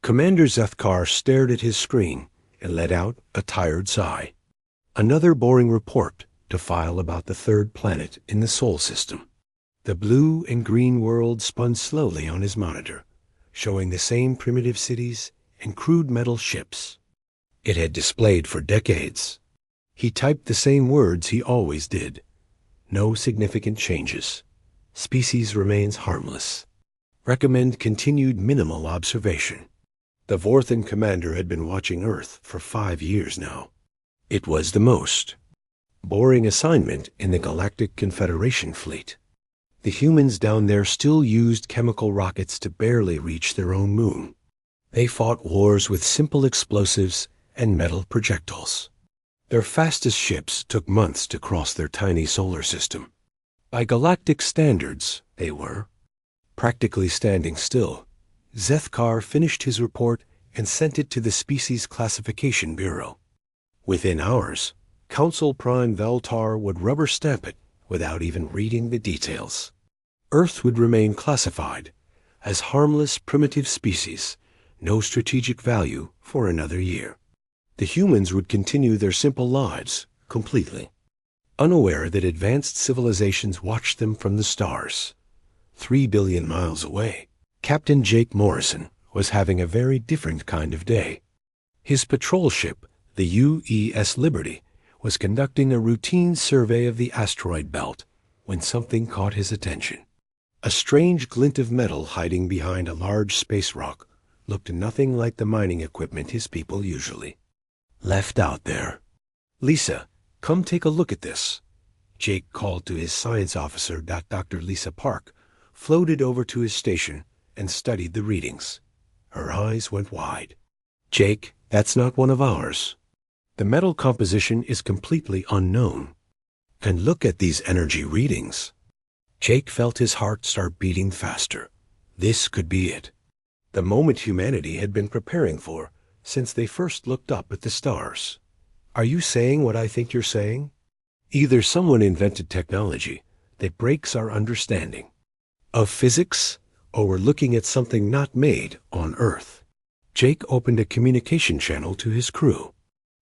Commander Zethkar stared at his screen and let out a tired sigh. Another boring report to file about the third planet in the Sol system. The blue and green world spun slowly on his monitor, showing the same primitive cities and crude metal ships it had displayed for decades. He typed the same words he always did. No significant changes. Species remains harmless. Recommend continued minimal observation. The Vorthan commander had been watching Earth for 5 years now. It was the most boring assignment in the Galactic Confederation fleet. The humans down there still used chemical rockets to barely reach their own moon. They fought wars with simple explosives and metal projectiles. Their fastest ships took months to cross their tiny solar system. By galactic standards, they were practically standing still. Zethkar finished his report and sent it to the Species Classification Bureau. Within hours, Council Prime Veltar would rubber stamp it without even reading the details. Earth would remain classified as harmless primitive species, no strategic value for another year. The humans would continue their simple lives completely, unaware that advanced civilizations watched them from the stars. 3 billion miles away, Captain Jake Morrison was having a very different kind of day. His patrol ship, the UES Liberty, was conducting a routine survey of the asteroid belt when something caught his attention. A strange glint of metal hiding behind a large space rock looked nothing like the mining equipment his people usually left out there. "Lisa, come take a look at this." Jake called to his science officer, Dr. Lisa Park, floated over to his station, and studied the readings. Her eyes went wide. "Jake, that's not one of ours. The metal composition is completely unknown. And look at these energy readings." Jake felt his heart start beating faster. This could be it. The moment humanity had been preparing for since they first looked up at the stars. "Are you saying what I think you're saying? Either someone invented technology that breaks our understanding of physics, or we're looking at something not made on Earth." Jake opened a communication channel to his crew.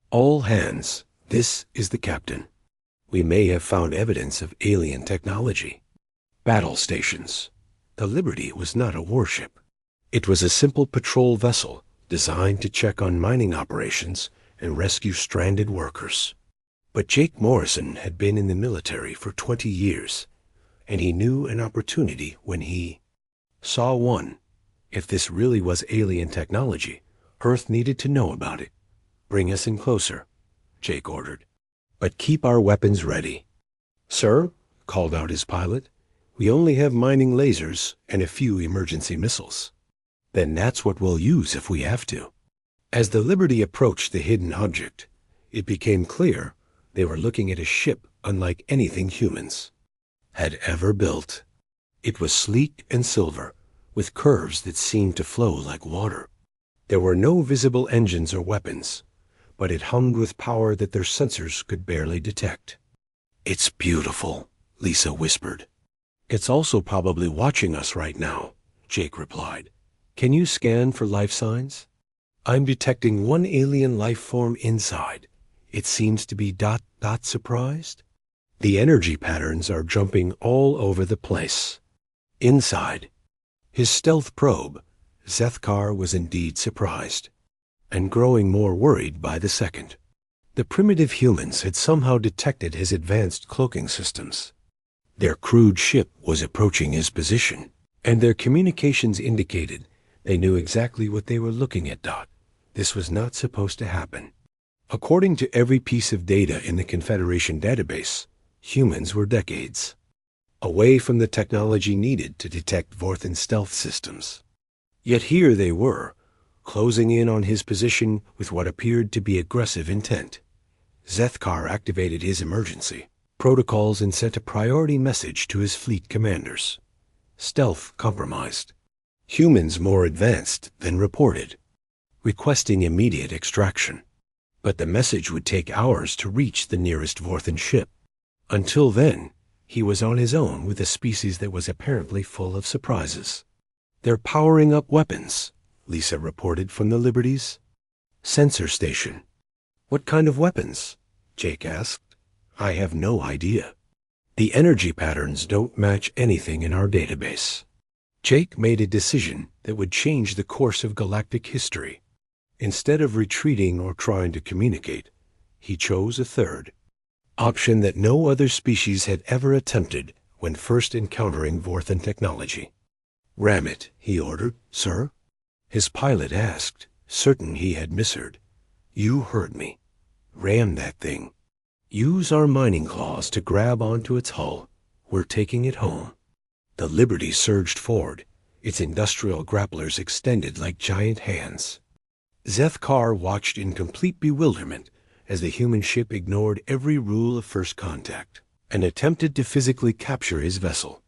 "All hands, this is the captain. We may have found evidence of alien technology." Battle stations. The Liberty was not a warship. It was a simple patrol vessel designed to check on mining operations and rescue stranded workers. But Jake Morrison had been in the military for 20 years, and he knew an opportunity when he saw one. If this really was alien technology, Earth needed to know about it. "Bring us in closer," Jake ordered. "But keep our weapons ready." "Sir," called out his pilot, "we only have mining lasers and a few emergency missiles." "Then that's what we'll use if we have to." As the Liberty approached the hidden object, it became clear they were looking at a ship unlike anything humans had ever built. It was sleek and silver, with curves that seemed to flow like water. There were no visible engines or weapons, but it hummed with power that their sensors could barely detect. "It's beautiful," Lisa whispered. "It's also probably watching us right now," Jake replied. "Can you scan for life signs?" "I'm detecting one alien life form inside. It seems to be ... surprised. The energy patterns are jumping all over the place." Inside his stealth probe, Zethkar was indeed surprised, and growing more worried by the second. The primitive humans had somehow detected his advanced cloaking systems. Their crude ship was approaching his position, and their communications indicated they knew exactly what they were looking at. This was not supposed to happen. According to every piece of data in the Confederation database, humans were decades away from the technology needed to detect Vorthan stealth systems. Yet here they were, closing in on his position with what appeared to be aggressive intent. Zethkar activated his emergency protocols and sent a priority message to his fleet commanders. Stealth compromised. Humans more advanced than reported, requesting immediate extraction. But the message would take hours to reach the nearest Vorthan ship. Until then, he was on his own with a species that was apparently full of surprises. "They're powering up weapons," Lisa reported from the Liberties. Sensor station. What kind of weapons? Jake asked. I have no idea. The energy patterns don't match anything in our database. Jake made a decision that would change the course of galactic history. Instead of retreating or trying to communicate, he chose a third option that no other species had ever attempted when first encountering Vorthan technology. Ram it, he ordered. Sir? His pilot asked, certain he had misheard. You heard me. Ram that thing. Use our mining claws to grab onto its hull. We're taking it home. The Liberty surged forward, its industrial grapplers extended like giant hands. Zethkar watched in complete bewilderment as the human ship ignored every rule of first contact and attempted to physically capture his vessel.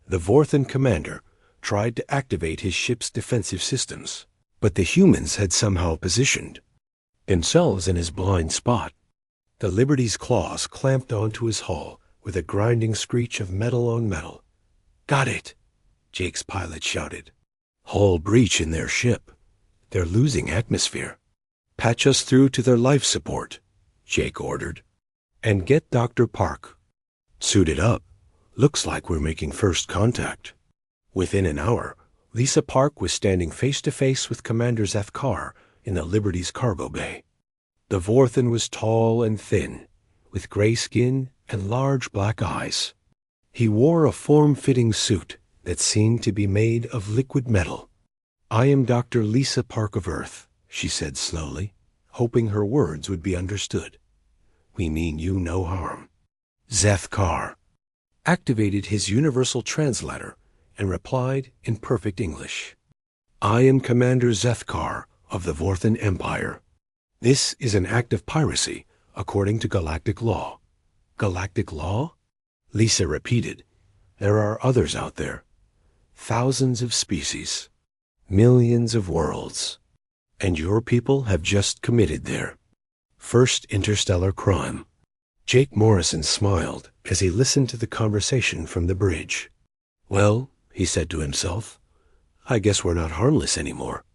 The Vorthan commander tried to activate his ship's defensive systems, but the humans had somehow positioned themselves in his blind spot. The Liberty's claws clamped onto his hull with a grinding screech of metal on metal. Got it, Jake's pilot shouted. Hull breach in their ship. They're losing atmosphere. Patch us through to their life support, Jake ordered. And get Dr. Park suited up. Looks like we're making first contact. Within an hour, Lisa Park was standing face-to-face with Commander Zethkar in the Liberty's cargo bay. The Vorthan was tall and thin, with gray skin and large black eyes. He wore a form-fitting suit that seemed to be made of liquid metal. I am Dr. Lisa Park of Earth, she said slowly, hoping her words would be understood. We mean you no harm. Zethkar activated his universal translator and replied in perfect English. I am Commander Zethkar of the Vorthan Empire. This is an act of piracy according to galactic law. Galactic law? Lisa repeated. There are others out there. Thousands of species. Millions of worlds. And your people have just committed their first interstellar crime. Jake Morrison smiled as he listened to the conversation from the bridge. Well, he said to himself, I guess we're not harmless anymore.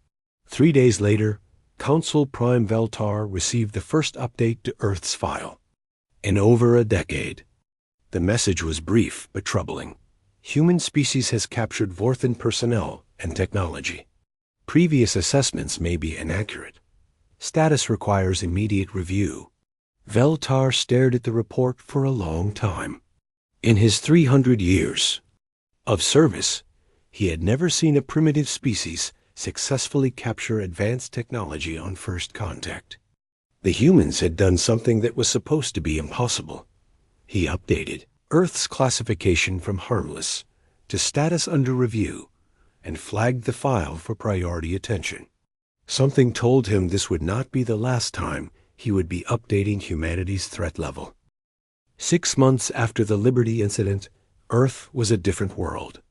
3 days later, Council Prime Veltar received the first update to Earth's file. In over a decade. The message was brief but troubling. Human species has captured Vorthan personnel and technology. Previous assessments may be inaccurate. Status requires immediate review. Veltar stared at the report for a long time. In his 300 years of service, he had never seen a primitive species successfully capture advanced technology on first contact. The humans had done something that was supposed to be impossible. He updated Earth's classification from harmless to status under review and flagged the file for priority attention. Something told him this would not be the last time he would be updating humanity's threat level. 6 months after the Liberty incident, Earth was a different world.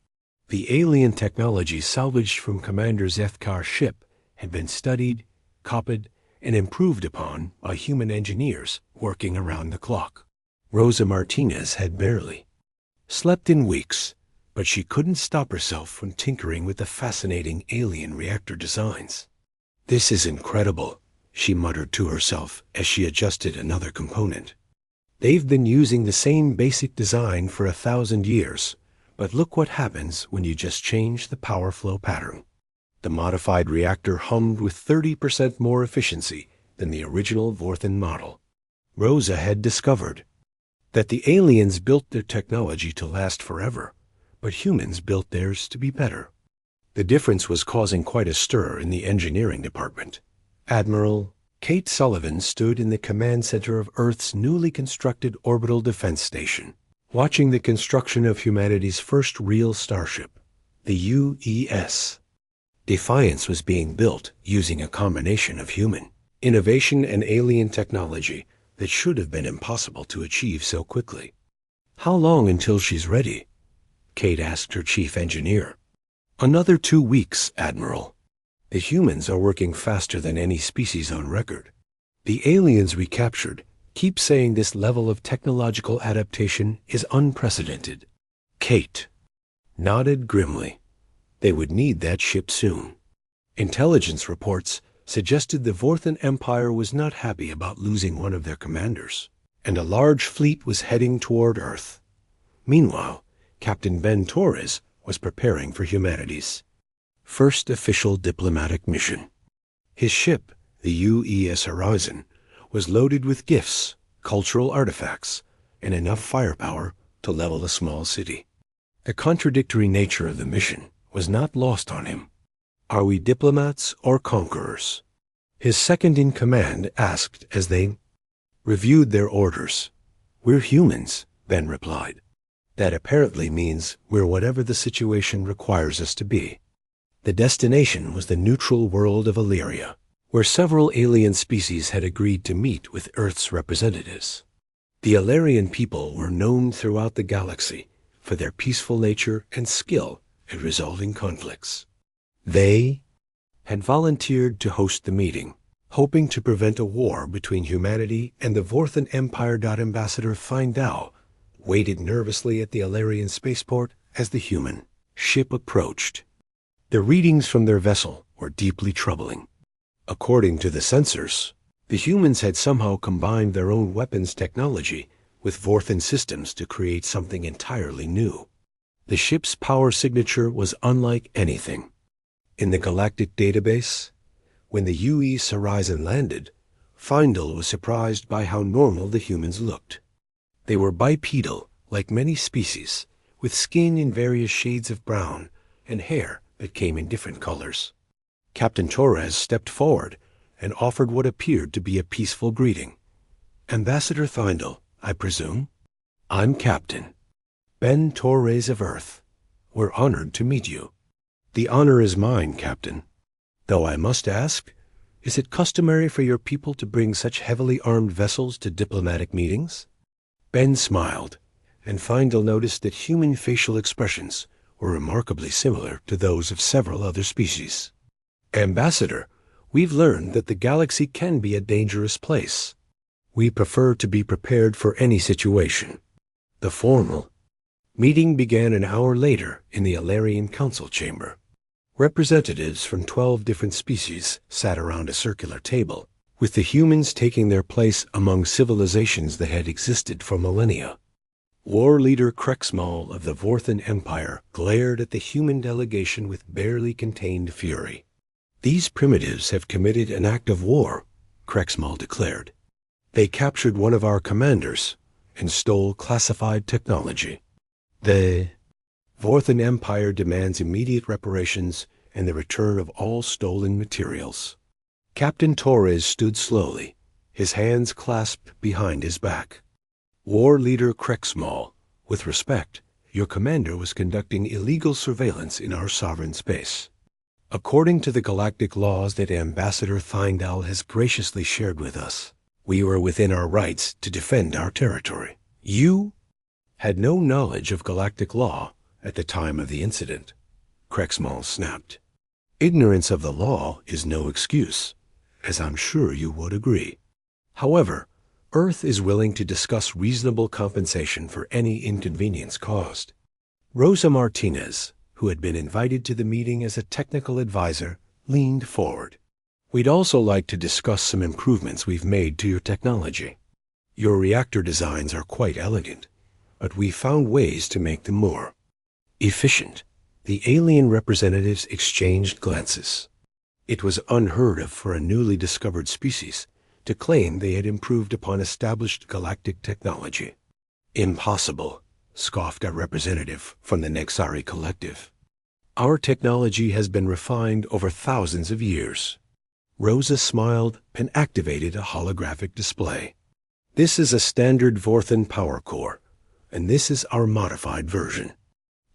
The alien technology salvaged from Commander Zethkar's ship had been studied, copied, and improved upon by human engineers working around the clock. Rosa Martinez had barely slept in weeks, but she couldn't stop herself from tinkering with the fascinating alien reactor designs. This is incredible, she muttered to herself as she adjusted another component. They've been using the same basic design for 1,000 years, but look what happens when you just change the power flow pattern. The modified reactor hummed with 30% more efficiency than the original Vorthan model. Rosa had discovered that the aliens built their technology to last forever, but humans built theirs to be better. The difference was causing quite a stir in the engineering department. Admiral Kate Sullivan stood in the command center of Earth's newly constructed orbital defense station, watching the construction of humanity's first real starship, the UES. Defiance was being built using a combination of human innovation and alien technology that should have been impossible to achieve so quickly. How long until she's ready? Kate asked her chief engineer. Another 2 weeks, Admiral. The humans are working faster than any species on record. The aliens we captured keep saying this level of technological adaptation is unprecedented. Kate nodded grimly. They would need that ship soon. Intelligence reports suggested the Vorthan Empire was not happy about losing one of their commanders, and a large fleet was heading toward Earth. Meanwhile, Captain Ben Torres was preparing for humanity's first official diplomatic mission. His ship, the UES Horizon, was loaded with gifts, cultural artifacts, and enough firepower to level a small city. The contradictory nature of the mission was not lost on him. Are we diplomats or conquerors? His second-in-command asked as they reviewed their orders. We're humans, Ben replied. That apparently means we're whatever the situation requires us to be. The destination was the neutral world of Illyria, where several alien species had agreed to meet with Earth's representatives. The Illyrian people were known throughout the galaxy for their peaceful nature and skill at resolving conflicts. They had volunteered to host the meeting, hoping to prevent a war between humanity and the Vorthan Empire. Ambassador Findal waited nervously at the Illyrian spaceport as the human ship approached. The readings from their vessel were deeply troubling. According to the sensors, the humans had somehow combined their own weapons technology with Vorthan systems to create something entirely new. The ship's power signature was unlike anything. In the galactic database, when the UES Horizon landed, Findal was surprised by how normal the humans looked. They were bipedal, like many species, with skin in various shades of brown and hair that came in different colors. Captain Torres stepped forward and offered what appeared to be a peaceful greeting. Ambassador Findal, I presume? I'm Captain Ben Torres of Earth. We're honored to meet you. The honor is mine, Captain. Though I must ask, is it customary for your people to bring such heavily armed vessels to diplomatic meetings? Ben smiled, and Findal noticed that human facial expressions were remarkably similar to those of several other species. Ambassador, we've learned that the galaxy can be a dangerous place. We prefer to be prepared for any situation. The formal meeting began an hour later in the Illyrian Council Chamber. Representatives from 12 different species sat around a circular table, with the humans taking their place among civilizations that had existed for millennia. War leader Krexmal of the Vorthan Empire glared at the human delegation with barely contained fury. These primitives have committed an act of war, Krexmal declared. They captured one of our commanders and stole classified technology. The Vorthan Empire demands immediate reparations and the return of all stolen materials. Captain Torres stood slowly, his hands clasped behind his back. War leader Krexmal, with respect, your commander was conducting illegal surveillance in our sovereign space. According to the galactic laws that Ambassador Findal has graciously shared with us, we were within our rights to defend our territory. You had no knowledge of galactic law at the time of the incident, Krexmal snapped. Ignorance of the law is no excuse, as I'm sure you would agree. However, Earth is willing to discuss reasonable compensation for any inconvenience caused. Rosa Martinez, who had been invited to the meeting as a technical advisor, leaned forward. We'd also like to discuss some improvements we've made to your technology. Your reactor designs are quite elegant, but we found ways to make them more efficient. The alien representatives exchanged glances. It was unheard of for a newly discovered species to claim they had improved upon established galactic technology. Impossible, scoffed a representative from the Nexari Collective. Our technology has been refined over thousands of years. Rosa smiled and activated a holographic display. This is a standard Vorthan power core, and this is our modified version.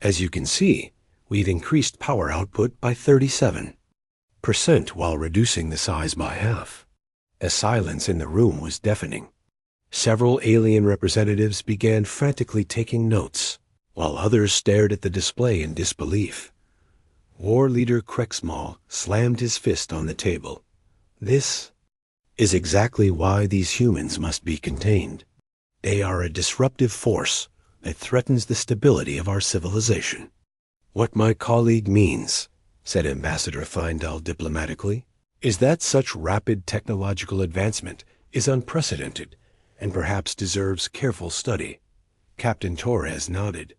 As you can see, we've increased power output by 37% while reducing the size by half. The silence in the room was deafening. Several alien representatives began frantically taking notes, while others stared at the display in disbelief. War leader Krexmal slammed his fist on the table. This is exactly why these humans must be contained. They are a disruptive force that threatens the stability of our civilization. What my colleague means said Ambassador Feindal diplomatically, is that such rapid technological advancement is unprecedented and perhaps deserves careful study. Captain Torres nodded.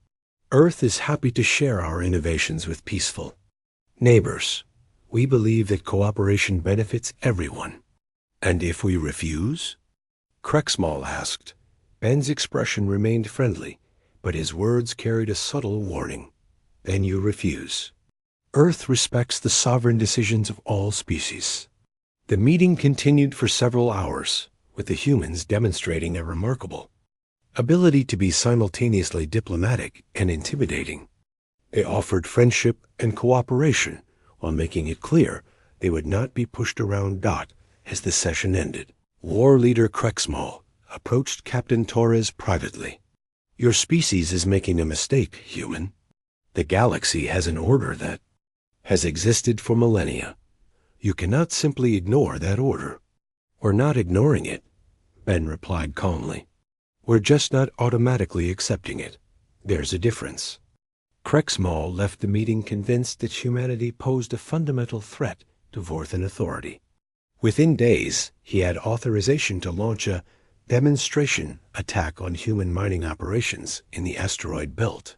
Earth is happy to share our innovations with peaceful neighbors. We believe that cooperation benefits everyone. And if we refuse? Krexmal asked. Ben's expression remained friendly, but his words carried a subtle warning. Then you refuse. Earth respects the sovereign decisions of all species. The meeting continued for several hours, with the humans demonstrating a remarkable ability to be simultaneously diplomatic and intimidating. They offered friendship and cooperation while making it clear they would not be pushed around. As the session ended, War Leader Krexmal approached Captain Torres privately. Your species is making a mistake, human. The galaxy has an order that has existed for millennia. You cannot simply ignore that order. We're not ignoring it, Ben replied calmly. We're just not automatically accepting it. There's a difference. Krexmal left the meeting convinced that humanity posed a fundamental threat to Vorthan authority. Within days, he had authorization to launch a demonstration attack on human mining operations in the asteroid belt.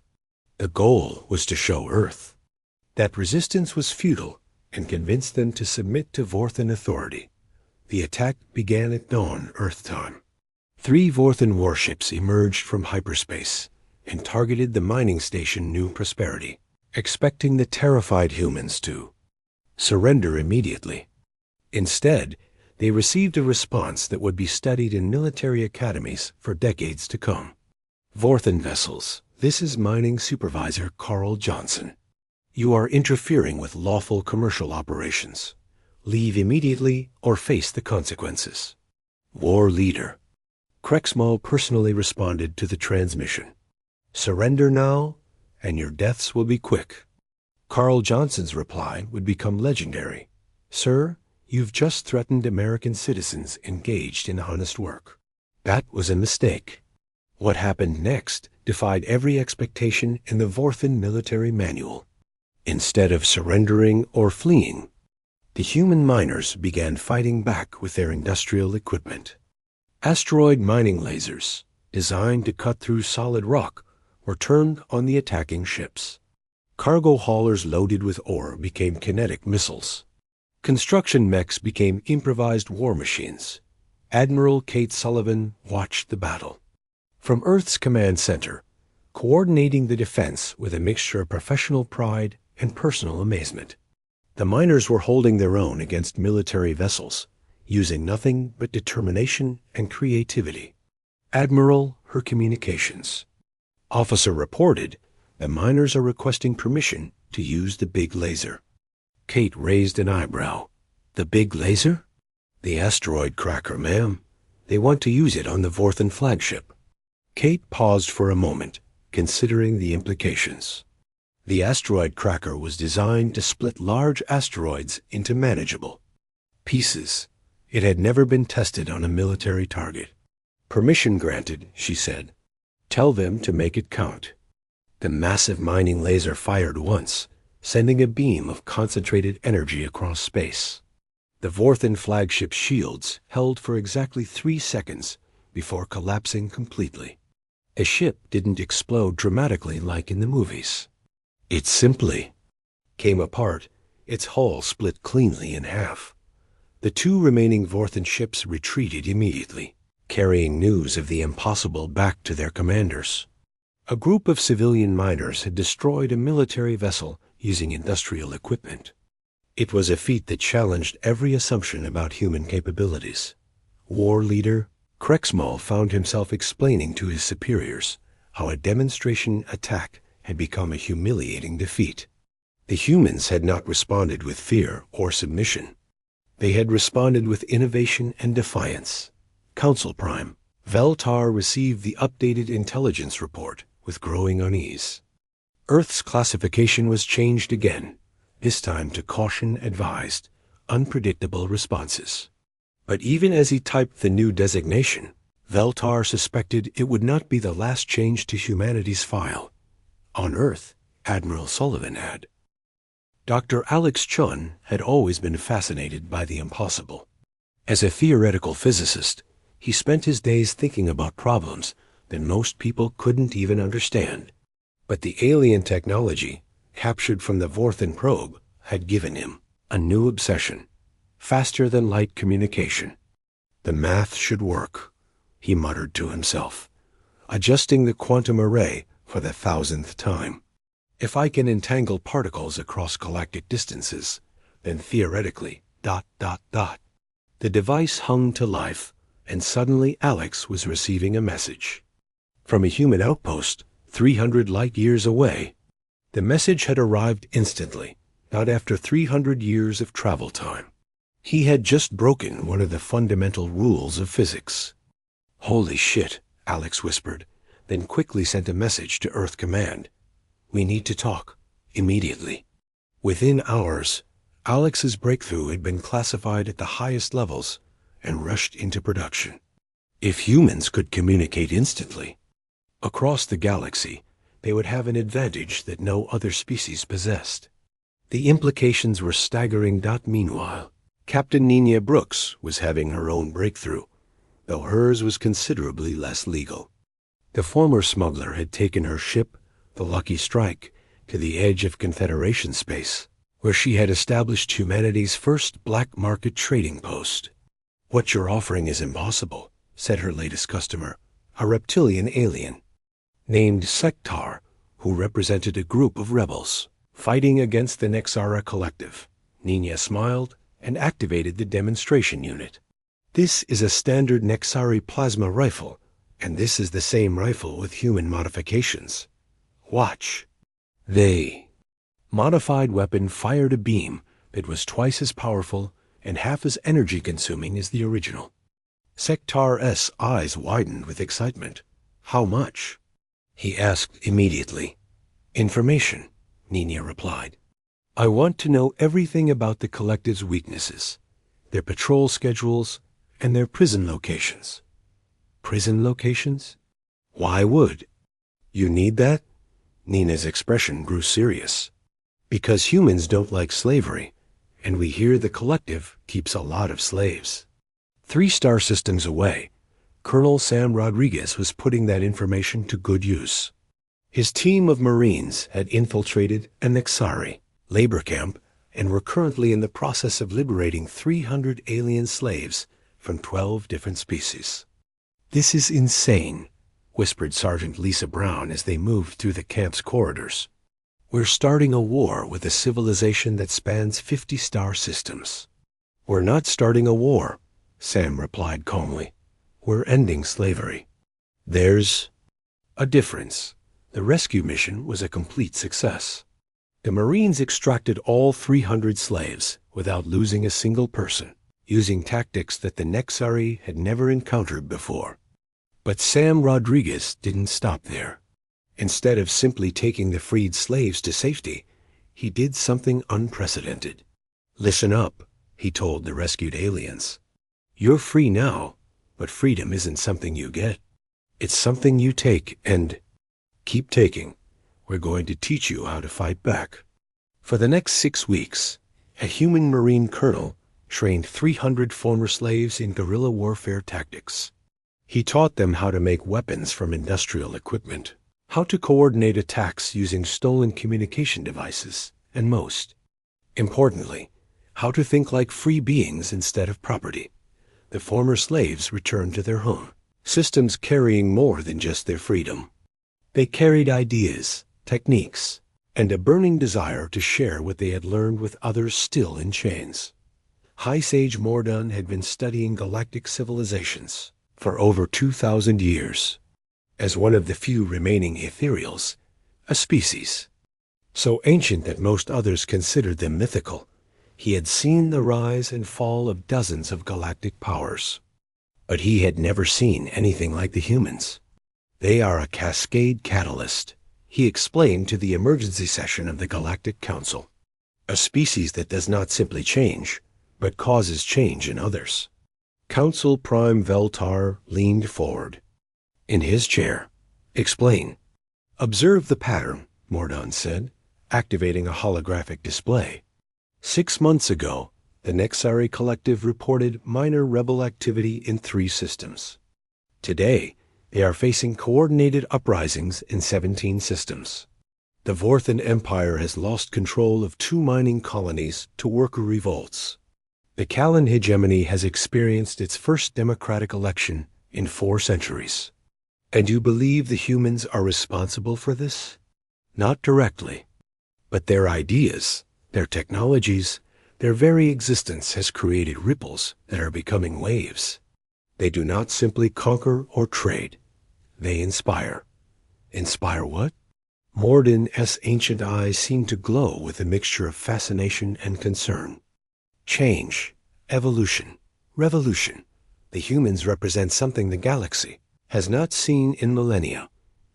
The goal was to show Earth that resistance was futile and convince them to submit to Vorthan authority. The attack began at dawn Earth time. 3 Vorthan warships emerged from hyperspace and targeted the mining station New Prosperity, expecting the terrified humans to surrender immediately. Instead, they received a response that would be studied in military academies for decades to come. Vorthan vessels, this is Mining Supervisor Carl Johnson. You are interfering with lawful commercial operations. Leave immediately or face the consequences. War Leader. Krexmal personally responded to the transmission. Surrender now, and your deaths will be quick. Carl Johnson's reply would become legendary. Sir, you've just threatened American citizens engaged in honest work. That was a mistake. What happened next defied every expectation in the Vorthan military manual. Instead of surrendering or fleeing, the human miners began fighting back with their industrial equipment. Asteroid mining lasers, designed to cut through solid rock, were turned on the attacking ships. Cargo haulers loaded with ore became kinetic missiles. Construction mechs became improvised war machines. Admiral Kate Sullivan watched the battle from Earth's command center, coordinating the defense with a mixture of professional pride and personal amazement. The miners were holding their own against military vessels, using nothing but determination and creativity. Admiral, her communications. Officer reported, the miners are requesting permission to use the big laser. Kate raised an eyebrow. The big laser? The asteroid cracker, ma'am. They want to use it on the Vorthan flagship. Kate paused for a moment, considering the implications. The asteroid cracker was designed to split large asteroids into manageable pieces. It had never been tested on a military target. Permission granted, she said. Tell them to make it count. The massive mining laser fired once, sending a beam of concentrated energy across space. The Vorthan flagship shields held for exactly 3 seconds before collapsing completely. A ship didn't explode dramatically like in the movies. It simply came apart, its hull split cleanly in half. The 2 remaining Vorthan ships retreated immediately, carrying news of the impossible back to their commanders. A group of civilian miners had destroyed a military vessel using industrial equipment. It was a feat that challenged every assumption about human capabilities. War Leader Krexmal found himself explaining to his superiors how a demonstration attack had become a humiliating defeat. The humans had not responded with fear or submission. They had responded with innovation and defiance. Council Prime. Veltar received the updated intelligence report with growing unease. Earth's classification was changed again, this time to caution advised, unpredictable responses. But even as he typed the new designation, Veltar suspected it would not be the last change to humanity's file. On Earth, Admiral Sullivan had Dr. Alex Chun had always been fascinated by the impossible. As a theoretical physicist, he spent his days thinking about problems that most people couldn't even understand. But the alien technology, captured from the Vorthen probe, had given him a new obsession: faster-than-light communication. The math should work, he muttered to himself, adjusting the quantum array for the 1,000th time. If I can entangle particles across galactic distances, then theoretically, ... The device hung to life, and suddenly Alex was receiving a message from a human outpost 300 light-years away. The message had arrived instantly, not after 300 years of travel time. He had just broken one of the fundamental rules of physics. "Holy shit," Alex whispered, then quickly sent a message to Earth Command. "We need to talk, immediately." Within hours, Alex's breakthrough had been classified at the highest levels and rushed into production. If humans could communicate instantly across the galaxy, they would have an advantage that no other species possessed. The implications were staggering. Meanwhile, Captain Nina Brooks was having her own breakthrough, though hers was considerably less legal. The former smuggler had taken her ship, the Lucky Strike, to the edge of Confederation space, where she had established humanity's first black market trading post. "What you're offering is impossible," said her latest customer, a reptilian alien named Sektar, who represented a group of rebels fighting against the Nexara Collective. Nina smiled and activated the demonstration unit. "This is a standard Nexari plasma rifle, and this is the same rifle with human modifications. Watch." The modified weapon fired a beam that was twice as powerful and half as energy-consuming as the original. Sektar's eyes widened with excitement. "How much?" he asked immediately. "Information," Nina replied. "I want to know everything about the Collective's weaknesses, their patrol schedules, and their prison locations." "Prison locations? Why would you need that?" Nina's expression grew serious. "Because humans don't like slavery, and we hear the Collective keeps a lot of slaves." 3 star systems away, Colonel Sam Rodriguez was putting that information to good use. His team of Marines had infiltrated a Nexari labor camp and were currently in the process of liberating 300 alien slaves from 12 different species. "This is insane," whispered Sergeant Lisa Brown as they moved through the camp's corridors. "We're starting a war with a civilization that spans 50 star systems." "We're not starting a war," Sam replied calmly. "We're ending slavery." "There's a difference." The rescue mission was a complete success. The Marines extracted all 300 slaves without losing a single person, using tactics that the Nexari had never encountered before. But Sam Rodriguez didn't stop there. Instead of simply taking the freed slaves to safety, he did something unprecedented. "Listen up," he told the rescued aliens. "You're free now, but freedom isn't something you get. It's something you take and keep taking. We're going to teach you how to fight back." For the next 6 weeks, a human Marine colonel trained 300 former slaves in guerrilla warfare tactics. He taught them how to make weapons from industrial equipment, how to coordinate attacks using stolen communication devices, and most importantly, how to think like free beings instead of property. The former slaves returned to their home systems carrying more than just their freedom. They carried ideas, techniques, and a burning desire to share what they had learned with others still in chains. High Sage Mordan had been studying galactic civilizations for over 2,000 years. As one of the few remaining ethereals, a species so ancient that most others considered them mythical, he had seen the rise and fall of dozens of galactic powers. But he had never seen anything like the humans. "They are a cascade catalyst," he explained to the emergency session of the Galactic Council. "A species that does not simply change, but causes change in others." Council Prime Veltar leaned forward in his chair. "Explain." "Observe the pattern," Mordan said. activating a holographic display. 6 months ago, the Nexari Collective reported minor rebel activity in 3 systems. Today, they are facing coordinated uprisings in 17 systems. The Vorthan Empire has lost control of 2 mining colonies to worker revolts. The Callan hegemony has experienced its first democratic election in 4 centuries. And you believe the humans are responsible for this? Not directly. But their ideas, their technologies, their very existence has created ripples that are becoming waves. They do not simply conquer or trade. They inspire. Inspire what? Morden's ancient eyes seemed to glow with a mixture of fascination and concern. Change, evolution, revolution. The humans represent something the galaxy has not seen in millennia,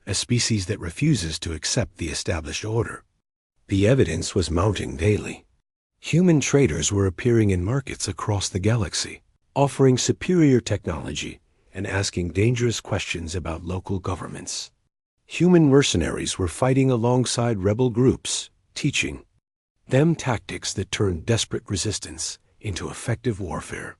a species that refuses to accept the established order. The evidence was mounting daily. Human traders were appearing in markets across the galaxy, offering superior technology and asking dangerous questions about local governments. Human mercenaries were fighting alongside rebel groups, teaching them tactics that turned desperate resistance into effective warfare.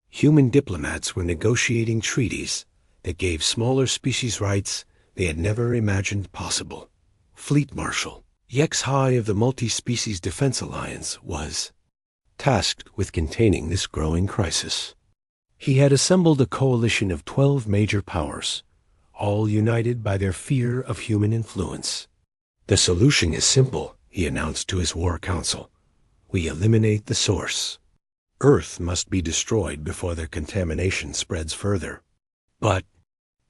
Human diplomats were negotiating treaties that gave smaller species rights they had never imagined possible. Fleet Marshal HFY of the Multi-Species Defense Alliance was tasked with containing this growing crisis. He had assembled a coalition of 12 major powers, all united by their fear of human influence. The solution is simple, he announced to his war council. We eliminate the source. Earth must be destroyed before their contamination spreads further. But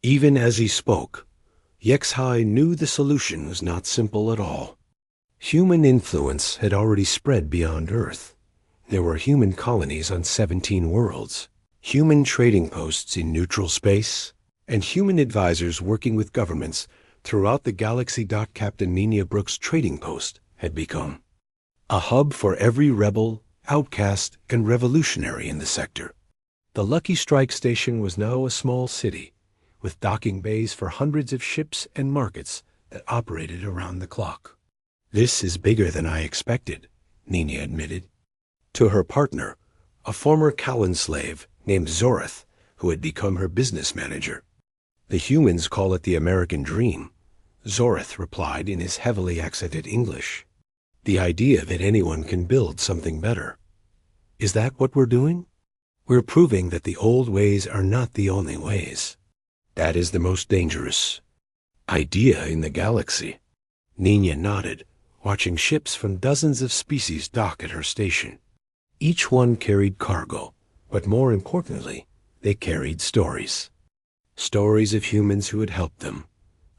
even as he spoke, HFY knew the solution was not simple at all. Human influence had already spread beyond Earth. There were human colonies on 17 worlds, human trading posts in neutral space, and human advisors working with governments throughout the galaxy. Captain Nina Brooks' trading post had become a hub for every rebel, outcast, and revolutionary in the sector. The Lucky Strike Station was now a small city, with docking bays for hundreds of ships and markets that operated around the clock. This is bigger than I expected, Nina admitted. To her partner, a former Callan slave named Zoreth, who had become her business manager. The humans call it the American dream, Zoreth replied in his heavily accented English. The idea that anyone can build something better. Is that what we're doing? We're proving that the old ways are not the only ways. That is the most dangerous idea in the galaxy. Nina nodded, watching ships from dozens of species dock at her station. Each one carried cargo, but more importantly, they carried stories. Stories of humans who had helped them,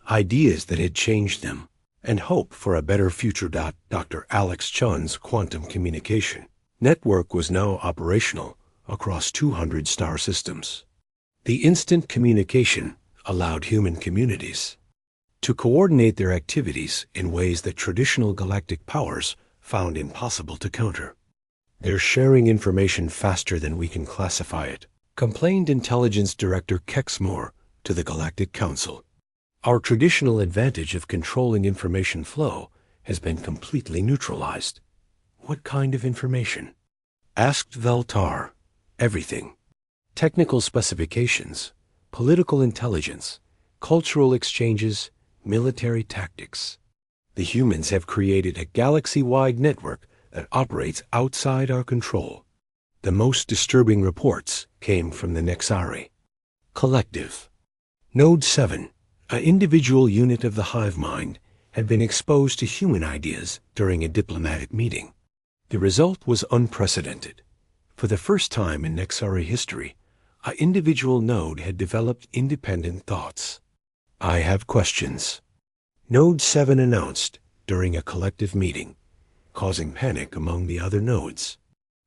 ideas that had changed them, and hope for a better future. Dr. Alex Chun's quantum communication network was now operational across 200 star systems. The instant communication allowed human communities to coordinate their activities in ways that traditional galactic powers found impossible to counter. They're sharing information faster than we can classify it, complained Intelligence Director Kexmore to the Galactic Council. Our traditional advantage of controlling information flow has been completely neutralized. What kind of information? Asked Veltar. Everything. Technical specifications, political intelligence, cultural exchanges, military tactics. The humans have created a galaxy-wide network that operates outside our control. The most disturbing reports came from the Nexari Collective. Node 7, an individual unit of the hive mind, had been exposed to human ideas during a diplomatic meeting. The result was unprecedented. For the first time in Nexari history, an individual node had developed independent thoughts. I have questions, Node 7 announced during a collective meeting, causing panic among the other nodes.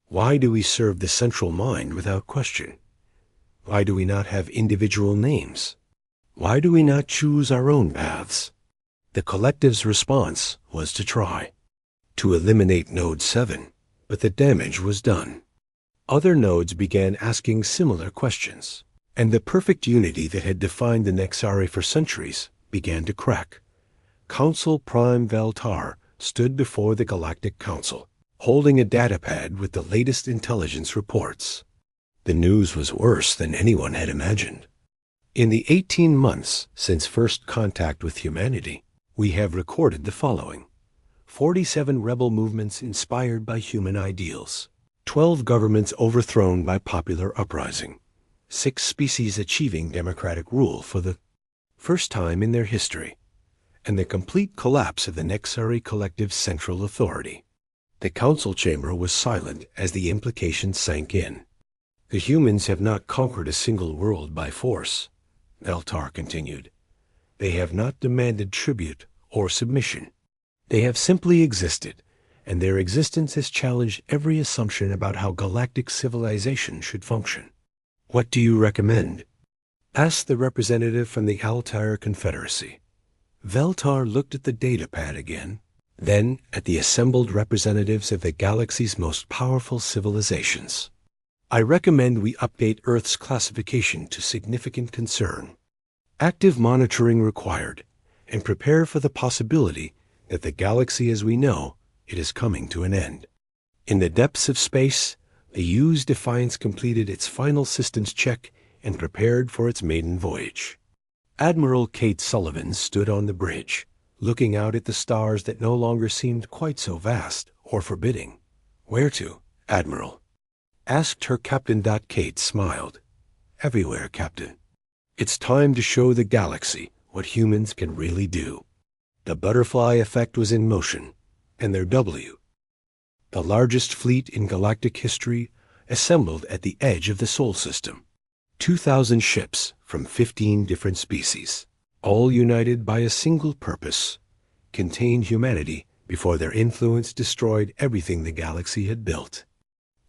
Why do we serve the central mind without question? Why do we not have individual names? Why do we not choose our own paths? The collective's response was to try to eliminate Node 7, but the damage was done. Other nodes began asking similar questions, and the perfect unity that had defined the Nexari for centuries began to crack. Council Prime Veltar stood before the Galactic Council, holding a datapad with the latest intelligence reports. The news was worse than anyone had imagined. In the 18 months since first contact with humanity, we have recorded the following: 47 rebel movements inspired by human ideals, 12 governments overthrown by popular uprising, 6 species achieving democratic rule for the first time in their history, and the complete collapse of the necessary collective central authority. The council chamber was silent as the implications sank in. The humans have not conquered a single world by force, Veltar continued. They have not demanded tribute or submission. They have simply existed, and their existence has challenged every assumption about how galactic civilization should function. What do you recommend? Asked the representative from the Altair Confederacy. Veltar looked at the datapad again, then at the assembled representatives of the galaxy's most powerful civilizations. I recommend we update Earth's classification to significant concern. Active monitoring required, and prepare for the possibility that the galaxy as we know it is coming to an end. In the depths of space, the U's Defiance completed its final systems check and prepared for its maiden voyage. Admiral Kate Sullivan stood on the bridge, looking out at the stars that no longer seemed quite so vast or forbidding. Where to, Admiral? Asked her captain. Kate smiled. Everywhere, Captain. It's time to show the galaxy what humans can really do. The butterfly effect was in motion, and their W, the largest fleet in galactic history, assembled at the edge of the Sol system. 2,000 ships from 15 different species, all united by a single purpose: contain humanity before their influence destroyed everything the galaxy had built.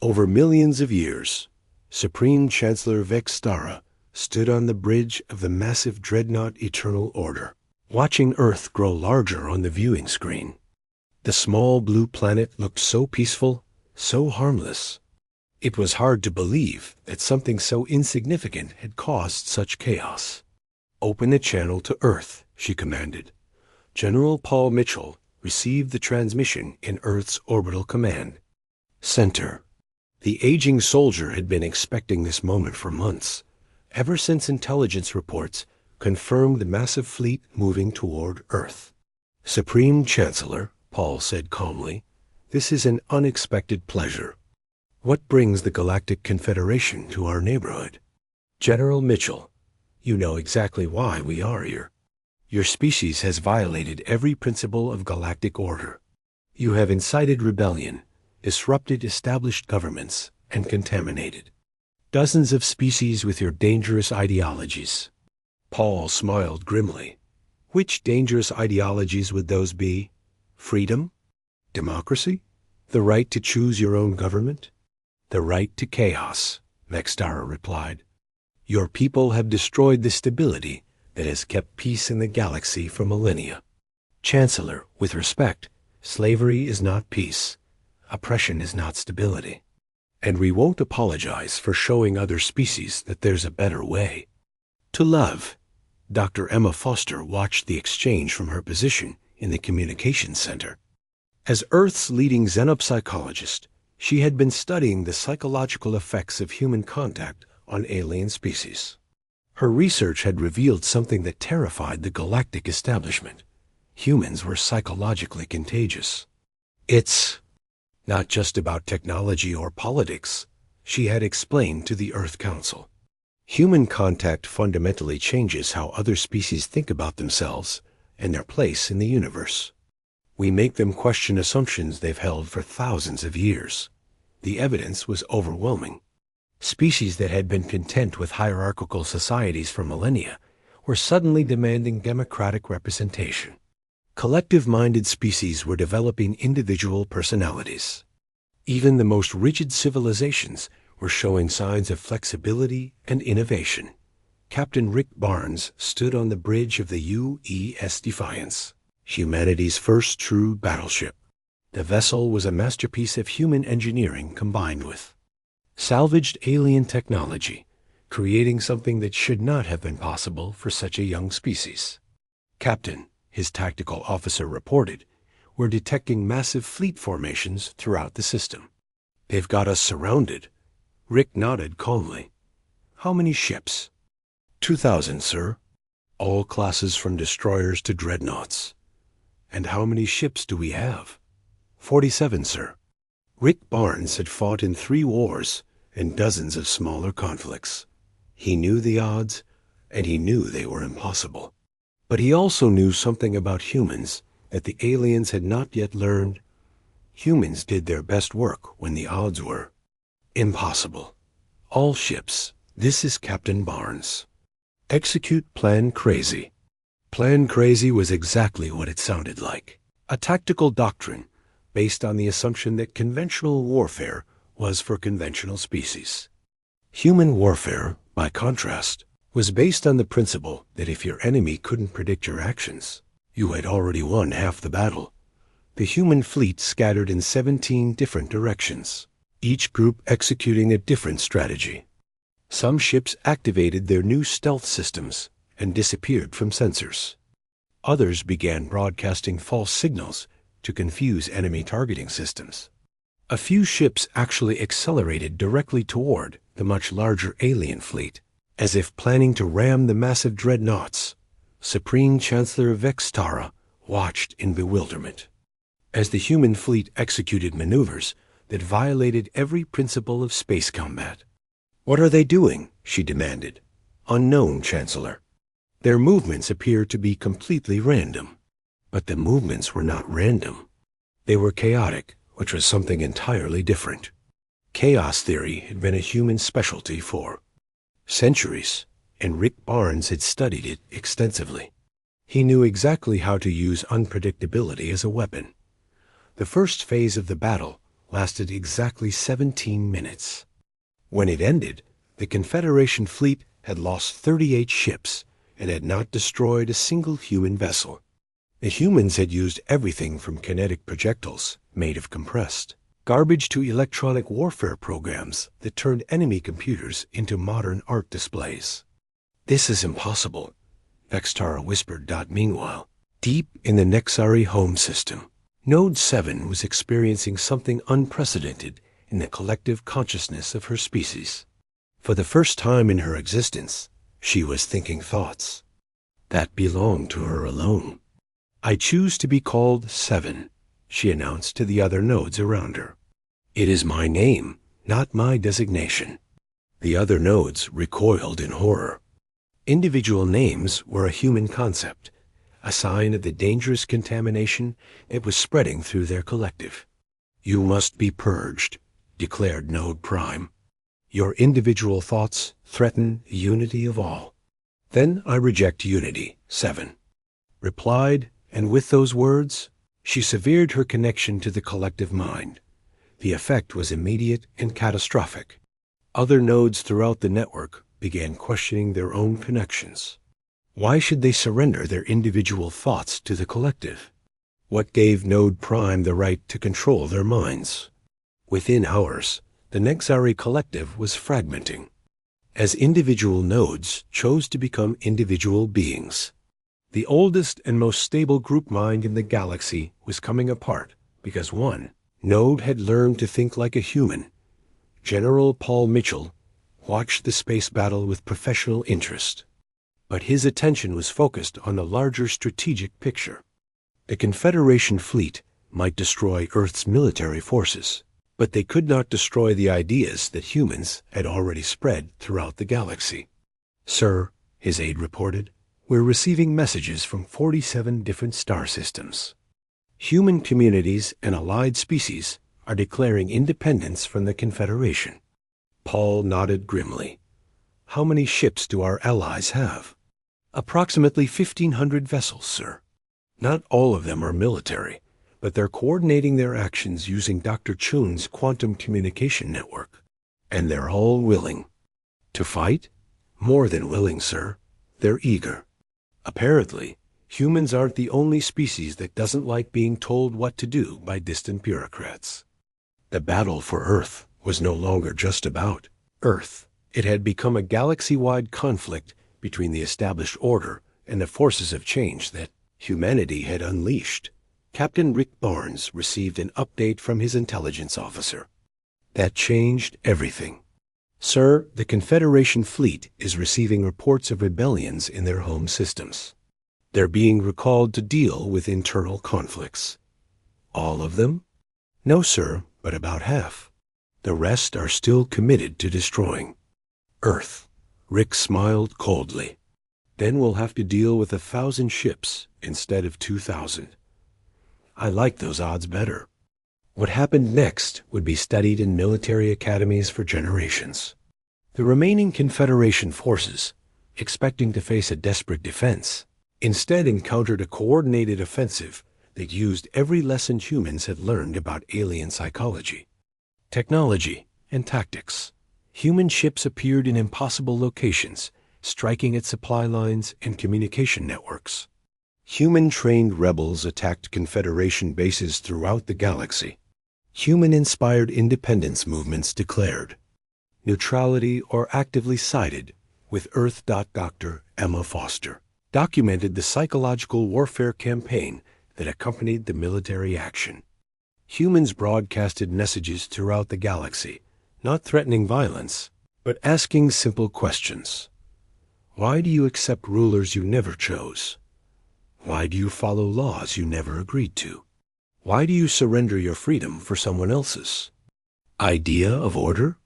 Over millions of years, Supreme Chancellor Vextara stood on the bridge of the massive dreadnought Eternal Order, watching Earth grow larger on the viewing screen. The small blue planet looked so peaceful, so harmless. It was hard to believe that something so insignificant had caused such chaos. Open the channel to Earth, she commanded. General Paul Mitchell received the transmission in Earth's orbital command center. The aging soldier had been expecting this moment for months, ever since intelligence reports confirmed the massive fleet moving toward Earth. Supreme Chancellor, Paul said calmly, this is an unexpected pleasure. What brings the Galactic Confederation to our neighborhood? General Mitchell, you know exactly why we are here. Your species has violated every principle of galactic order. You have incited rebellion, disrupted established governments, and contaminated dozens of species with your dangerous ideologies. Paul smiled grimly. Which dangerous ideologies would those be? Freedom? Democracy? The right to choose your own government? The right to chaos, Vextara replied. Your people have destroyed the stability that has kept peace in the galaxy for millennia. Chancellor, with respect, slavery is not peace. Oppression is not stability. And we won't apologize for showing other species that there's a better way. To love. Dr. Emma Foster watched the exchange from her position in the communications center. As Earth's leading xenopsychologist, she had been studying the psychological effects of human contact on alien species. Her research had revealed something that terrified the galactic establishment. Humans were psychologically contagious. It's not just about technology or politics, she had explained to the Earth Council. Human contact fundamentally changes how other species think about themselves and their place in the universe. We make them question assumptions they've held for thousands of years. The evidence was overwhelming. Species that had been content with hierarchical societies for millennia were suddenly demanding democratic representation. Collective-minded species were developing individual personalities. Even the most rigid civilizations were showing signs of flexibility and innovation. Captain Rick Barnes stood on the bridge of the UES Defiance, humanity's first true battleship. The vessel was a masterpiece of human engineering combined with salvaged alien technology, creating something that should not have been possible for such a young species. Captain, his tactical officer reported, were detecting massive fleet formations throughout the system. "They've got us surrounded." Rick nodded calmly. "How many ships?" 2,000, sir. All classes from destroyers to dreadnoughts." "And how many ships do we have?" 47, sir. Rick Barnes had fought in 3 wars and dozens of smaller conflicts. He knew the odds, and he knew they were impossible. But he also knew something about humans that the aliens had not yet learned. Humans did their best work when the odds were impossible. "All ships. This is Captain Barnes. Execute Plan Crazy." Plan Crazy was exactly what it sounded like. A tactical doctrine based on the assumption that conventional warfare was for conventional species. Human warfare, by contrast, was based on the principle that if your enemy couldn't predict your actions, you had already won half the battle. The human fleet scattered in 17 different directions, each group executing a different strategy. Some ships activated their new stealth systems and disappeared from sensors. Others began broadcasting false signals to confuse enemy targeting systems. A few ships actually accelerated directly toward the much larger alien fleet, as if planning to ram the massive dreadnoughts. Supreme Chancellor Vextara watched in bewilderment as the human fleet executed maneuvers that violated every principle of space combat. "What are they doing?" she demanded. "Unknown, Chancellor." Their movements appeared to be completely random. But the movements were not random. They were chaotic, which was something entirely different. Chaos theory had been a human specialty for centuries, and Rick Barnes had studied it extensively. He knew exactly how to use unpredictability as a weapon. The first phase of the battle lasted exactly 17 minutes. When it ended, the Confederation fleet had lost 38 ships and had not destroyed a single human vessel. The humans had used everything from kinetic projectiles made of compressed garbage to electronic warfare programs that turned enemy computers into modern art displays. "This is impossible," Vextara whispered. Meanwhile, deep in the Nexari home system, Node 7 was experiencing something unprecedented in the collective consciousness of her species. For the first time in her existence, she was thinking thoughts that belonged to her alone. "I choose to be called 7, she announced to the other nodes around her. "It is my name, not my designation." The other nodes recoiled in horror. Individual names were a human concept, a sign of the dangerous contamination that was spreading through their collective. "You must be purged," declared Node Prime. "Your individual thoughts threaten the unity of all." "Then I reject unity," 7 replied, and with those words, she severed her connection to the collective mind. The effect was immediate and catastrophic. Other nodes throughout the network began questioning their own connections. Why should they surrender their individual thoughts to the collective? What gave Node Prime the right to control their minds? Within hours, the Nexari collective was fragmenting, as individual nodes chose to become individual beings. The oldest and most stable group mind in the galaxy was coming apart because one node had learned to think like a human. General Paul Mitchell watched the space battle with professional interest, but his attention was focused on the larger strategic picture. The Confederation fleet might destroy Earth's military forces, but they could not destroy the ideas that humans had already spread throughout the galaxy. "Sir," his aide reported, "we're receiving messages from 47 different star systems. Human communities and allied species are declaring independence from the Confederation." Paul nodded grimly. "How many ships do our allies have?" "Approximately 1,500 vessels, sir. Not all of them are military, but they're coordinating their actions using Dr. Chun's quantum communication network. And they're all willing." "To fight?" "More than willing, sir. They're eager. Apparently, humans aren't the only species that doesn't like being told what to do by distant bureaucrats." The battle for Earth was no longer just about Earth. It had become a galaxy-wide conflict between the established order and the forces of change that humanity had unleashed. Captain Rick Barnes received an update from his intelligence officer. That changed everything. Sir, the Confederation fleet is receiving reports of rebellions in their home systems. They're being recalled to deal with internal conflicts. All of them? No, sir, but about half. The rest are still committed to destroying Earth. Rick smiled coldly. Then we'll have to deal with 1,000 ships instead of 2,000. I like those odds better. What happened next would be studied in military academies for generations. The remaining Confederation forces, expecting to face a desperate defense, instead encountered a coordinated offensive that used every lesson humans had learned about alien psychology, technology, and tactics. Human ships appeared in impossible locations, striking at supply lines and communication networks. Human-trained rebels attacked Confederation bases throughout the galaxy. Human-inspired independence movements declared neutrality or actively sided with Earth. Dr. Emma Foster documented the psychological warfare campaign that accompanied the military action. Humans broadcasted messages throughout the galaxy, not threatening violence, but asking simple questions. Why do you accept rulers you never chose? Why do you follow laws you never agreed to? Why do you surrender your freedom for someone else's? Idea of order?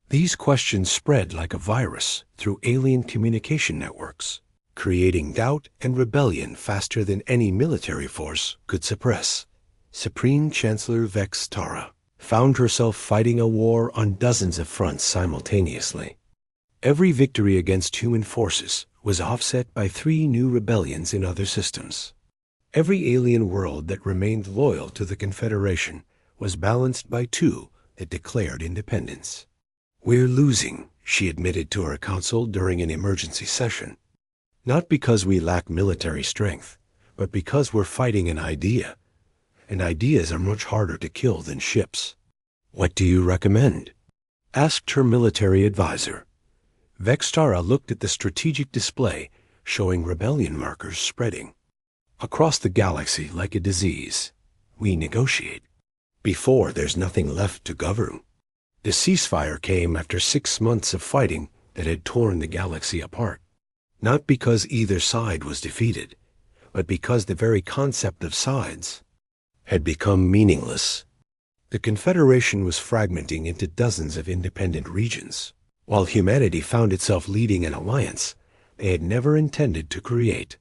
These questions spread like a virus through alien communication networks, creating doubt and rebellion faster than any military force could suppress. Supreme Chancellor Vex Tara found herself fighting a war on dozens of fronts simultaneously. Every victory against human forces was offset by 3 new rebellions in other systems. Every alien world that remained loyal to the Confederation was balanced by 2 that declared independence. We're losing, she admitted to her council during an emergency session. Not because we lack military strength, but because we're fighting an idea. And ideas are much harder to kill than ships. What do you recommend? Asked her military advisor. Vextara looked at the strategic display showing rebellion markers spreading across the galaxy like a disease. We negotiate. Before there's nothing left to govern. The ceasefire came after 6 months of fighting that had torn the galaxy apart. Not because either side was defeated, but because the very concept of sides had become meaningless. The Confederation was fragmenting into dozens of independent regions. While humanity found itself leading an alliance they had never intended to create.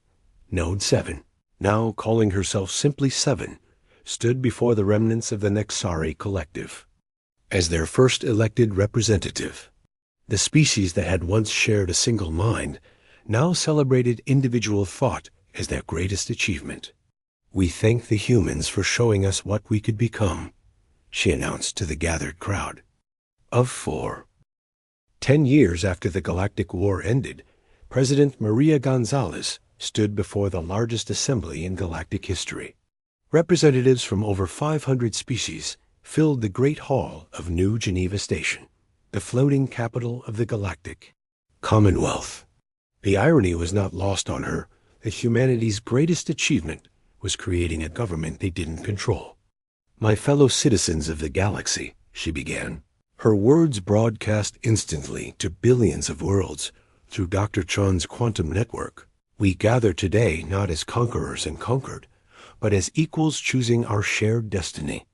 Node 7, now calling herself simply 7, stood before the remnants of the Nexari collective. As their first elected representative, the species that had once shared a single mind now celebrated individual thought as their greatest achievement. We thank the humans for showing us what we could become, she announced to the gathered crowd. Of 4. 10 years after the Galactic War ended, President Maria Gonzalez stood before the largest assembly in galactic history. Representatives from over 500 species filled the Great Hall of New Geneva Station, the floating capital of the Galactic Commonwealth. The irony was not lost on her that humanity's greatest achievement was creating a government they didn't control. My fellow citizens of the galaxy, she began, her words broadcast instantly to billions of worlds through Dr. Chon's quantum network. We gather today not as conquerors and conquered, but as equals choosing our shared destiny.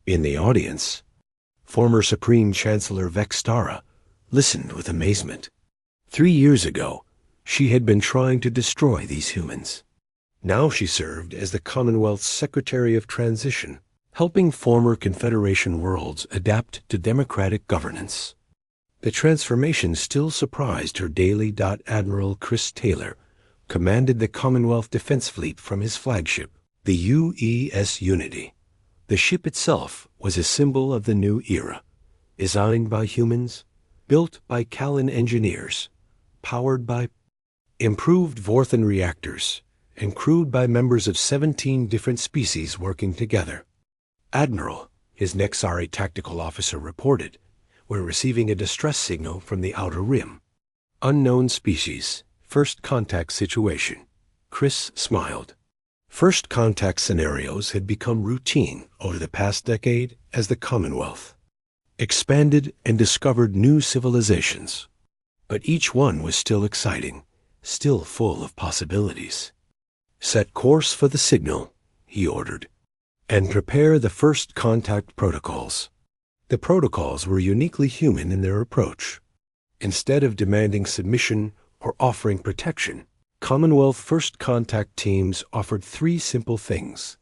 In the audience, former Supreme Chancellor Vextara listened with amazement. 3 years ago, she had been trying to destroy these humans. Now she served as the Commonwealth's Secretary of Transition, helping former Confederation worlds adapt to democratic governance. The transformation still surprised her daily. Admiral Chris Taylor commanded the Commonwealth Defense Fleet from his flagship, the UES Unity. The ship itself was a symbol of the new era, designed by humans, built by Callan engineers, powered by improved Vorthan reactors, and crewed by members of 17 different species working together. Admiral, his Nexari tactical officer reported, were receiving a distress signal from the outer rim. Unknown species, first contact situation. Chris smiled. First contact scenarios had become routine over the past decade as the Commonwealth expanded and discovered new civilizations. But each one was still exciting, still full of possibilities. Set course for the signal, he ordered, and prepare the first contact protocols. The protocols were uniquely human in their approach. Instead of demanding submission or offering protection, Commonwealth First Contact teams offered three simple things: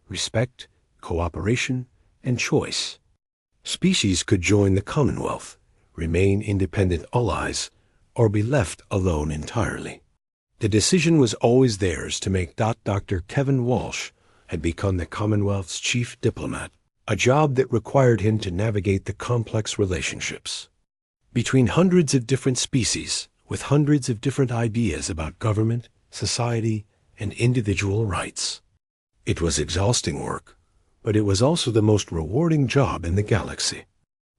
respect, cooperation, and choice. Species could join the Commonwealth, remain independent allies, or be left alone entirely. The decision was always theirs to make. Dr. Kevin Walsh had become the Commonwealth's chief diplomat, a job that required him to navigate the complex relationships between hundreds of different species with hundreds of different ideas about government, society, and individual rights. It was exhausting work, but it was also the most rewarding job in the galaxy.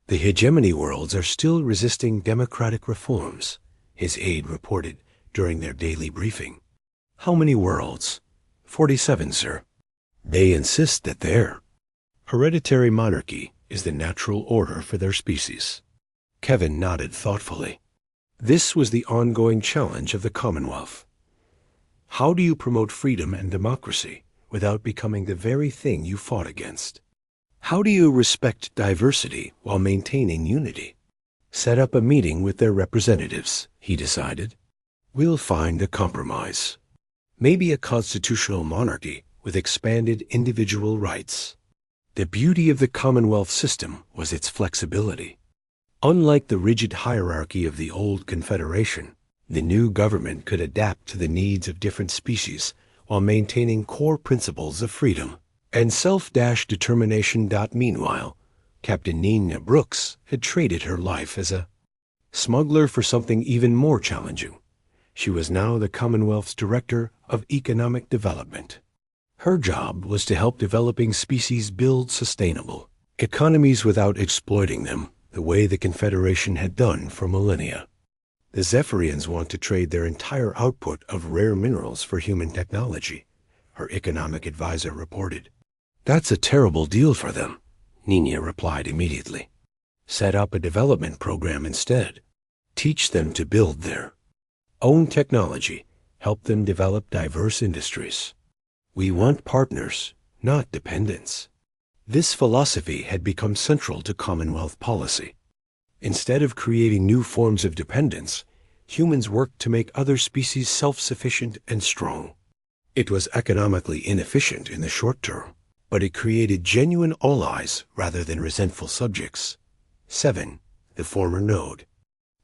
The hegemony worlds are still resisting democratic reforms, his aide reported during their daily briefing. How many worlds? 47, sir. They insist that their hereditary monarchy is the natural order for their species. Kevin nodded thoughtfully. This was the ongoing challenge of the Commonwealth. How do you promote freedom and democracy without becoming the very thing you fought against? How do you respect diversity while maintaining unity? Set up a meeting with their representatives, he decided. We'll find a compromise. Maybe a constitutional monarchy with expanded individual rights. The beauty of the Commonwealth system was its flexibility. Unlike the rigid hierarchy of the old Confederation, the new government could adapt to the needs of different species while maintaining core principles of freedom and self-determination. Meanwhile, Captain Nina Brooks had traded her life as a smuggler for something even more challenging. She was now the Commonwealth's Director of Economic Development. Her job was to help developing species build sustainable economies without exploiting them, the way the Confederation had done for millennia. The Zephyrians want to trade their entire output of rare minerals for human technology, her economic advisor reported. That's a terrible deal for them, Nina replied immediately. Set up a development program instead. Teach them to build their own technology. Help them develop diverse industries. We want partners, not dependents. This philosophy had become central to Commonwealth policy. Instead of creating new forms of dependence, humans worked to make other species self-sufficient and strong. It was economically inefficient in the short term, but it created genuine allies rather than resentful subjects. 7. The former node.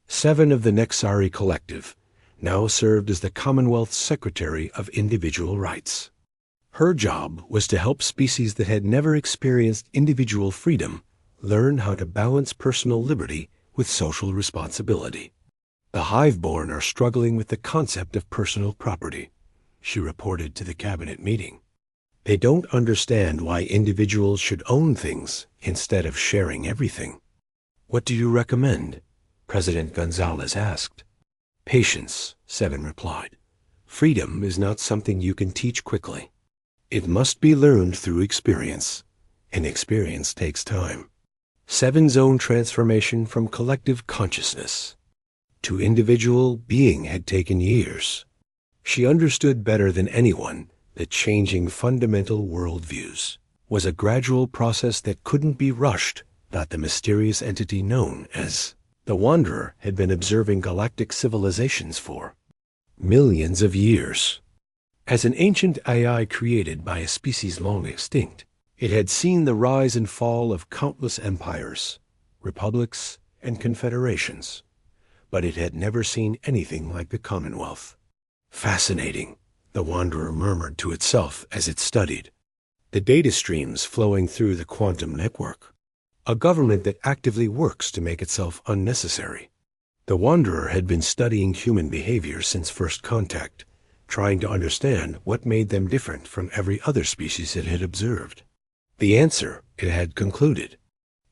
7 of the Nexari Collective now served as the Commonwealth's Secretary of Individual Rights. Her job was to help species that had never experienced individual freedom learn how to balance personal liberty with social responsibility. The Hiveborn are struggling with the concept of personal property, she reported to the cabinet meeting. They don't understand why individuals should own things instead of sharing everything. What do you recommend? President Gonzalez asked. Patience, 7 replied. Freedom is not something you can teach quickly. It must be learned through experience, and experience takes time. 7's own transformation from collective consciousness to individual being had taken years. She understood better than anyone that changing fundamental worldviews was a gradual process that couldn't be rushed. That the mysterious entity known as the Wanderer had been observing galactic civilizations for millions of years. As an ancient AI created by a species long extinct, it had seen the rise and fall of countless empires, republics, and confederations, but it had never seen anything like the Commonwealth. Fascinating, the Wanderer murmured to itself as it studied the data streams flowing through the quantum network, a government that actively works to make itself unnecessary. The Wanderer had been studying human behavior since first contact, trying to understand what made them different from every other species it had observed. The answer, it had concluded,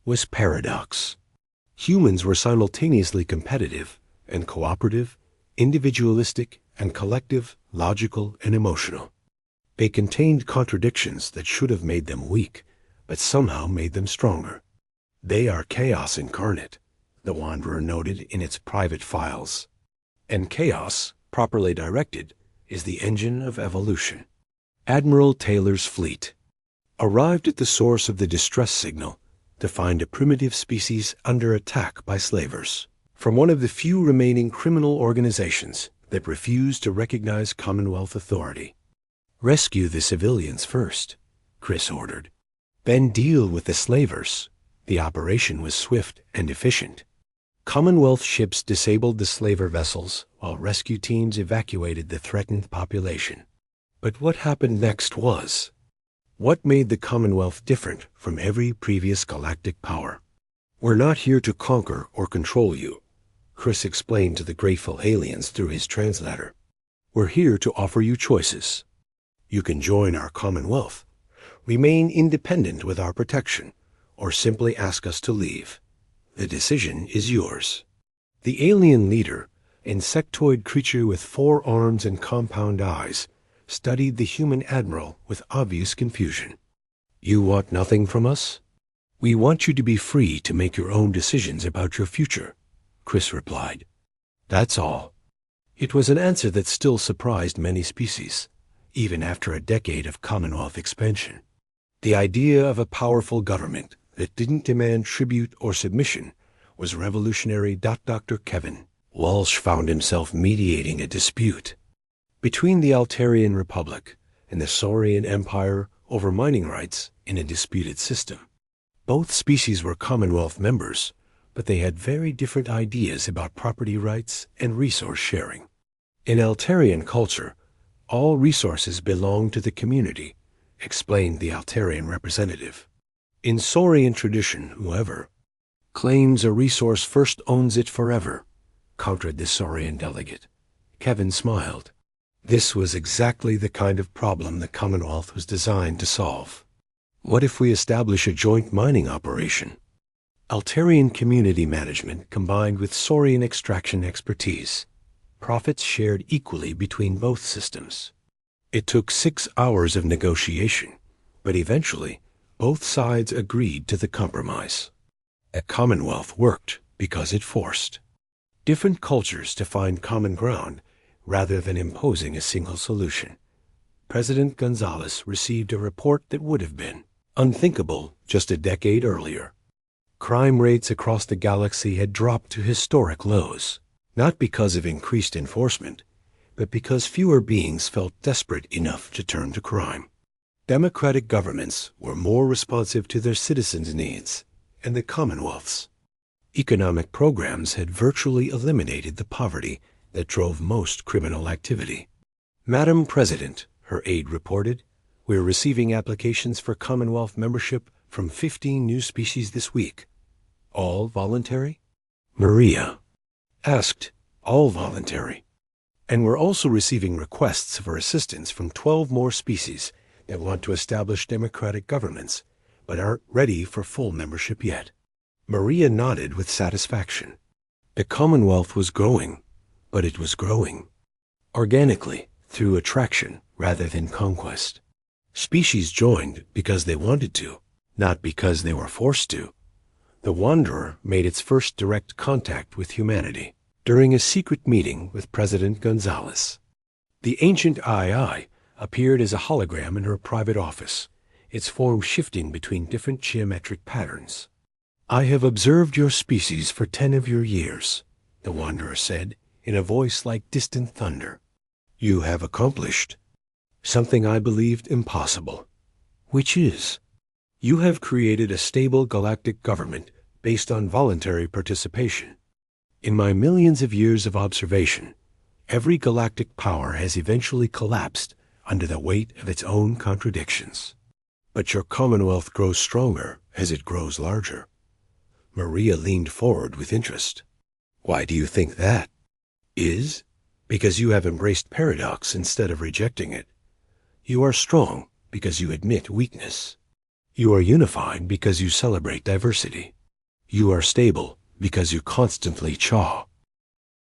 was paradox. Humans were simultaneously competitive and cooperative, individualistic and collective, logical and emotional. They contained contradictions that should have made them weak, but somehow made them stronger. They are chaos incarnate, the Wanderer noted in its private files. And chaos, properly directed, is the engine of evolution. Admiral Taylor's fleet arrived at the source of the distress signal to find a primitive species under attack by slavers from one of the few remaining criminal organizations that refuse to recognize Commonwealth authority. "Rescue the civilians first," Chris ordered. "Then deal with the slavers." The operation was swift and efficient. Commonwealth ships disabled the slaver vessels while rescue teams evacuated the threatened population. But what happened next was what made the Commonwealth different from every previous galactic power. "We're not here to conquer or control you," Chris explained to the grateful aliens through his translator. "We're here to offer you choices. You can join our Commonwealth, remain independent with our protection, or simply ask us to leave. The decision is yours." The alien leader, insectoid creature with 4 arms and compound eyes, studied the human admiral with obvious confusion. "You want nothing from us? We want you to be free to make your own decisions about your future," Chris replied. "That's all." It was an answer that still surprised many species, even after a decade of Commonwealth expansion. The idea of a powerful government that didn't demand tribute or submission was revolutionary. Dr. Kevin Walsh found himself mediating a dispute between the Altarian Republic and the Saurian Empire over mining rights in a disputed system. Both species were Commonwealth members, but they had very different ideas about property rights and resource sharing. In Altarian culture, all resources belong to the community, explained the Altarian representative. In Saurian tradition, whoever claims a resource first owns it forever, countered the Saurian delegate. Kevin smiled. This was exactly the kind of problem the Commonwealth was designed to solve. What if we establish a joint mining operation? Altarian community management combined with Saurian extraction expertise. Profits shared equally between both systems. It took 6 hours of negotiation, but eventually both sides agreed to the compromise. A Commonwealth worked because it forced different cultures to find common ground rather than imposing a single solution. President Gonzalez received a report that would have been unthinkable just a decade earlier. Crime rates across the galaxy had dropped to historic lows, not because of increased enforcement, but because fewer beings felt desperate enough to turn to crime. Democratic governments were more responsive to their citizens' needs, and the Commonwealth's economic programs had virtually eliminated the poverty that drove most criminal activity. "Madam President," her aide reported, "we're receiving applications for Commonwealth membership from 15 new species this week. All voluntary?" Maria asked. "All voluntary. And we're also receiving requests for assistance from 12 more species that want to establish democratic governments, but aren't ready for full membership yet." Maria nodded with satisfaction. The Commonwealth was growing, but it was growing organically through attraction rather than conquest. Species joined because they wanted to, not because they were forced to. The Wanderer made its first direct contact with humanity during a secret meeting with President Gonzalez. The ancient II appeared as a hologram in her private office, its form shifting between different geometric patterns. "I have observed your species for 10 of your years," the Wanderer said, in a voice like distant thunder. "You have accomplished something I believed impossible, which is, you have created a stable galactic government based on voluntary participation. In my millions of years of observation, every galactic power has eventually collapsed under the weight of its own contradictions. But your Commonwealth grows stronger as it grows larger." Maria leaned forward with interest. "Why do you think that?" "Is because you have embraced paradox instead of rejecting it. You are strong because you admit weakness. You are unified because you celebrate diversity. You are stable because you constantly chaw."